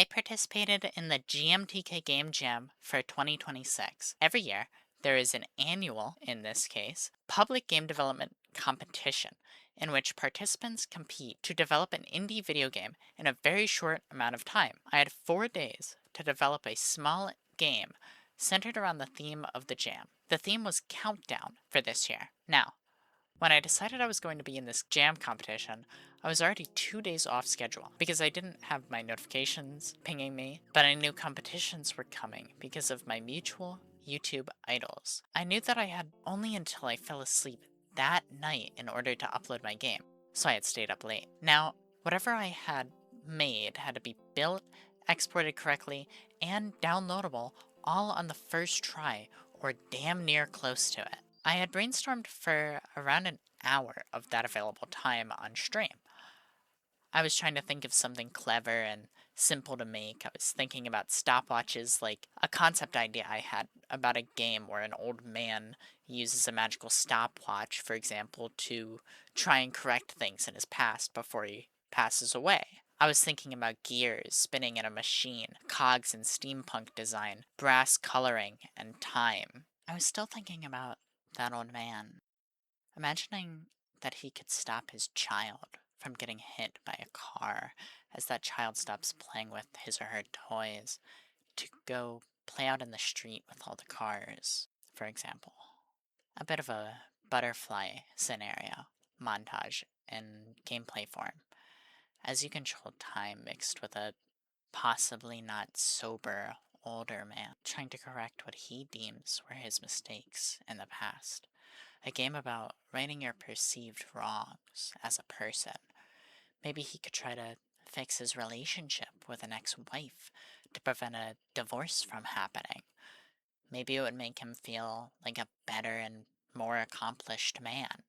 I participated in the GMTK Game Jam for 2026. Every year, there is an annual, in this case, public game development competition in which participants compete to develop an indie video game in a very short amount of time. I had 4 days to develop a small game centered around the theme of the jam. The theme was Countdown for this year. Now, when I decided I was going to be in this jam competition, I was already 2 days off schedule because I didn't have my notifications pinging me, but I knew competitions were coming because of my mutual YouTube idols. I knew that I had only until I fell asleep that night in order to upload my game, so I had stayed up late. Now, whatever I had made had to be built, exported correctly, and downloadable all on the first try, or damn near close to it. I had brainstormed for around an hour of that available time on stream. I was trying to think of something clever and simple to make. I was thinking about stopwatches, like a concept idea I had about a game where an old man uses a magical stopwatch, for example, to try and correct things in his past before he passes away. I was thinking about gears spinning in a machine, cogs and steampunk design, brass coloring, and time. I was still thinking about that old man, imagining that he could stop his child from getting hit by a car as that child stops playing with his or her toys to go play out in the street with all the cars, for example. A bit of a butterfly scenario montage in gameplay form, as you control time mixed with a possibly not sober older man trying to correct what he deems were his mistakes in the past. A game about righting your perceived wrongs as a person. Maybe he could try to fix his relationship with an ex-wife to prevent a divorce from happening. Maybe it would make him feel like a better and more accomplished man.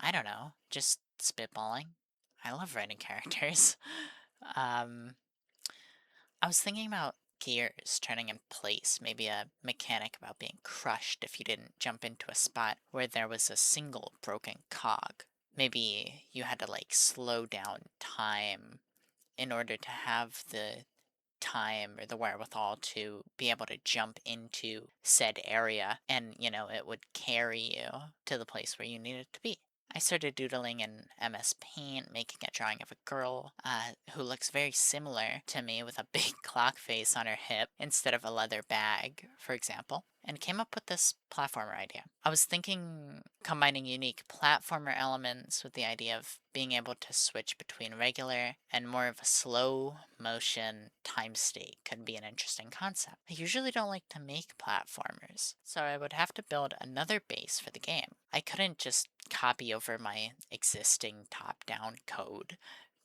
I don't know, just spitballing. I love writing characters. um, I was thinking about gears turning in place, maybe a mechanic about being crushed if you didn't jump into a spot where there was a single broken cog. Maybe you had to like slow down time in order to have the time or the wherewithal to be able to jump into said area and, it would carry you to the place where you needed to be. I started doodling in MS Paint, making a drawing of a girl who looks very similar to me with a big clock face on her hip instead of a leather bag, for example, and came up with this platformer idea. I was thinking combining unique platformer elements with the idea of being able to switch between regular and more of a slow motion time state could be an interesting concept. I usually don't like to make platformers, so I would have to build another base for the game. I couldn't just copy over my existing top-down code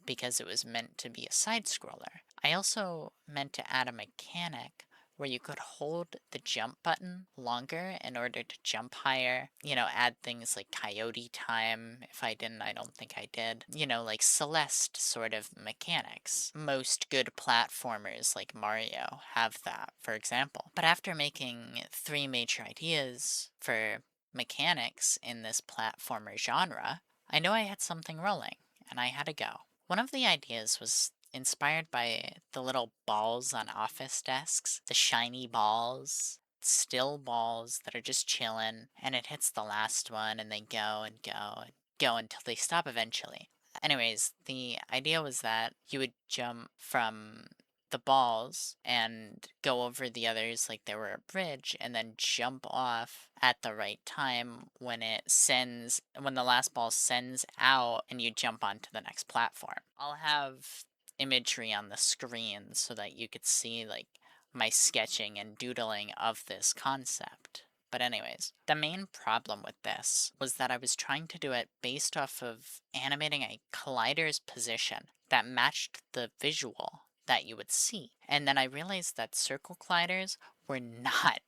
because it was meant to be a side scroller. I also meant to add a mechanic where you could hold the jump button longer in order to jump higher. Add things like coyote time. If I didn't, I don't think I did. Like Celeste sort of mechanics. Most good platformers like Mario have that, for example. But after making 3 major ideas for mechanics in this platformer genre, I knew I had something rolling, and I had to go. One of the ideas was inspired by the little balls on office desks, the shiny balls, still balls that are just chilling, and it hits the last one, and they go and go and go until they stop eventually. Anyways, the idea was that you would jump from the balls and go over the others like they were a bridge and then jump off at the right time when the last ball sends out and you jump onto the next platform. I'll have imagery on the screen so that you could see like my sketching and doodling of this concept. But anyways, the main problem with this was that I was trying to do it based off of animating a collider's position that matched the visual that you would see. And then I realized that circle colliders were not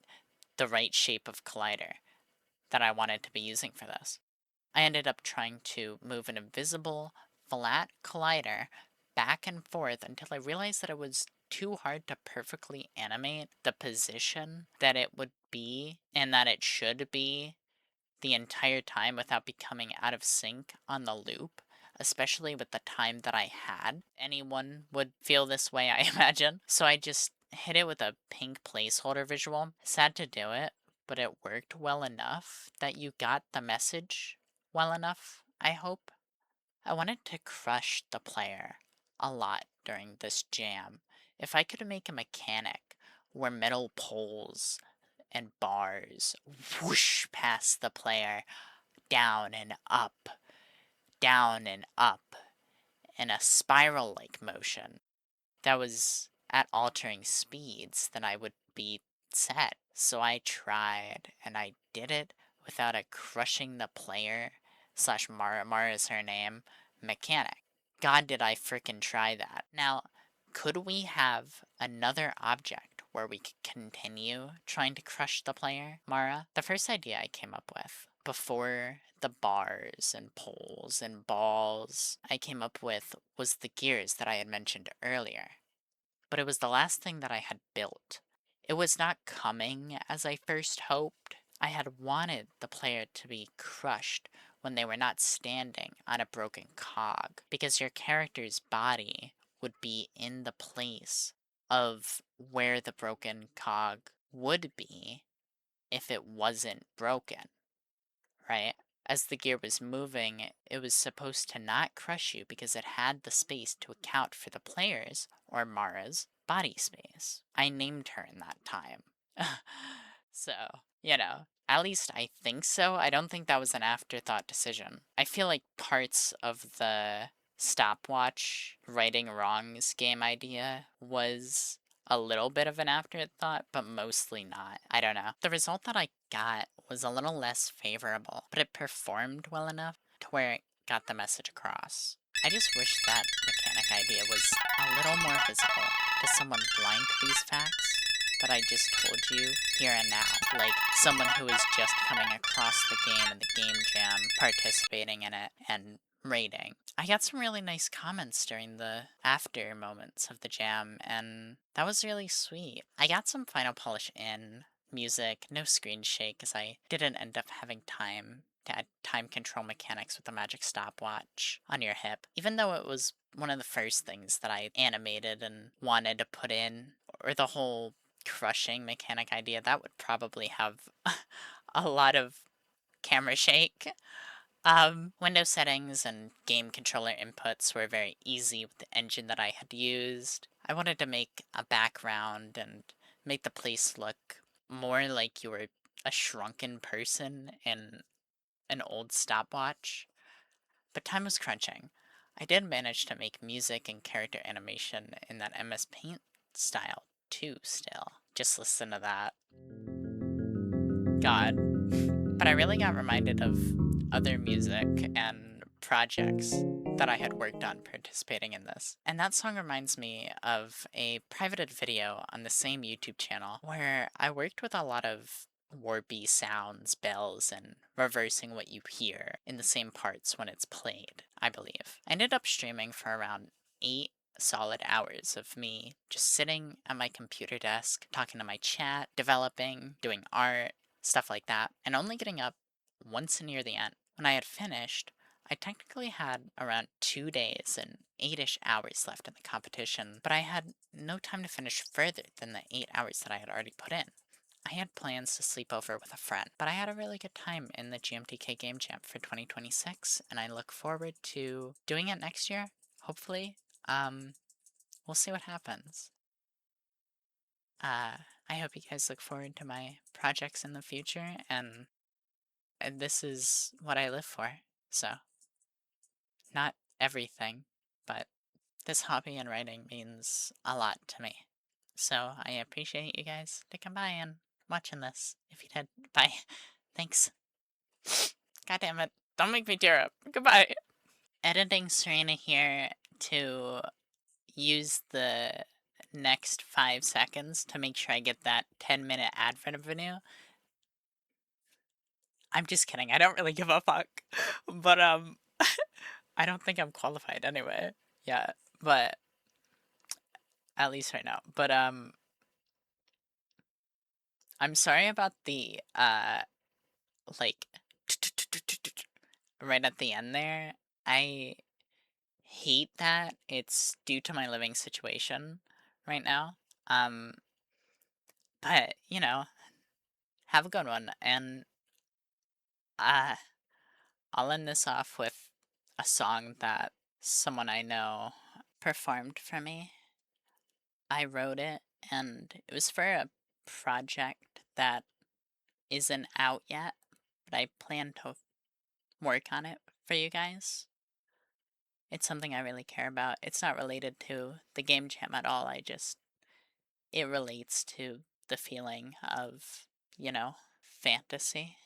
the right shape of collider that I wanted to be using for this. I ended up trying to move an invisible, flat collider back and forth until I realized that it was too hard to perfectly animate the position that it would be and that it should be the entire time without becoming out of sync on the loop, especially with the time that I had. Anyone would feel this way, I imagine. So I just hit it with a pink placeholder visual. Sad to do it, but it worked well enough that you got the message well enough, I hope. I wanted to crush the player a lot during this jam. If I could make a mechanic where metal poles and bars whoosh past the player, down and up, down and up, in a spiral like motion that was at altering speeds, then I would be set. So I tried, and I did it without a crushing the player slash Mara is her name mechanic. God, did I frickin' try that. Now, could we have another object where we could continue trying to crush the player, Mara? The first idea I came up with before the bars and poles and balls I came up with was the gears that I had mentioned earlier. But it was the last thing that I had built. It was not coming as I first hoped. I had wanted the player to be crushed when they were not standing on a broken cog, because your character's body would be in the place of where the broken cog would be if it wasn't broken, right? As the gear was moving, it was supposed to not crush you because it had the space to account for the player's, or Mara's, body space. I named her in that time. So, at least I think so. I don't think that was an afterthought decision. I feel like parts of the stopwatch righting wrongs game idea was a little bit of an afterthought, but mostly not. I don't know. The result that I got was a little less favorable, but it performed well enough to where it got the message across. I just wish that mechanic idea was a little more visible to someone blind to these facts that I just told you here and now. Like someone who is just coming across the game and the game jam, participating in it, and rating. I got some really nice comments during the after moments of the jam, and that was really sweet. I got some final polish in music, no screen shake, because I didn't end up having time to add time control mechanics with the magic stopwatch on your hip, even though it was one of the first things that I animated and wanted to put in, or the whole crushing mechanic idea. That would probably have a lot of camera shake. Window settings and game controller inputs were very easy with the engine that I had used. I wanted to make a background and make the place look more like you were a shrunken person in an old stopwatch. But time was crunching. I did manage to make music and character animation in that MS Paint style too still. Just listen to that. God. But I really got reminded of other music and projects that I had worked on participating in this. And that song reminds me of a privated video on the same YouTube channel where I worked with a lot of warpy sounds, bells, and reversing what you hear in the same parts when it's played, I believe. I ended up streaming for around 8 solid hours of me just sitting at my computer desk, talking to my chat, developing, doing art, stuff like that, and only getting up once near the end. When I had finished, I technically had around 2 days and 8-ish hours left in the competition, but I had no time to finish further than the 8 hours that I had already put in. I had plans to sleep over with a friend, but I had a really good time in the GMTK Game Jam for 2026, and I look forward to doing it next year, hopefully. We'll see what happens. I hope you guys look forward to my projects in the future, and this is what I live for. So, not everything, but this hobby and writing means a lot to me. So, I appreciate you guys sticking by and watching this. If you did, bye. Thanks. God damn it. Don't make me tear up. Goodbye. Editing Serena here to use the next 5 seconds to make sure I get that 10-minute ad revenue. I'm just kidding. I don't really give a fuck. But, I don't think I'm qualified anyway. Yeah, but at least right now. But, I'm sorry about the, like, right at the end there. I hate that it's due to my living situation right now. Um, but, have a good one. And uh, I'll end this off with a song that someone I know performed for me. I wrote it, and it was for a project that isn't out yet, but I plan to work on it for you guys. It's something I really care about. It's not related to the game jam at all. It relates to the feeling of, fantasy.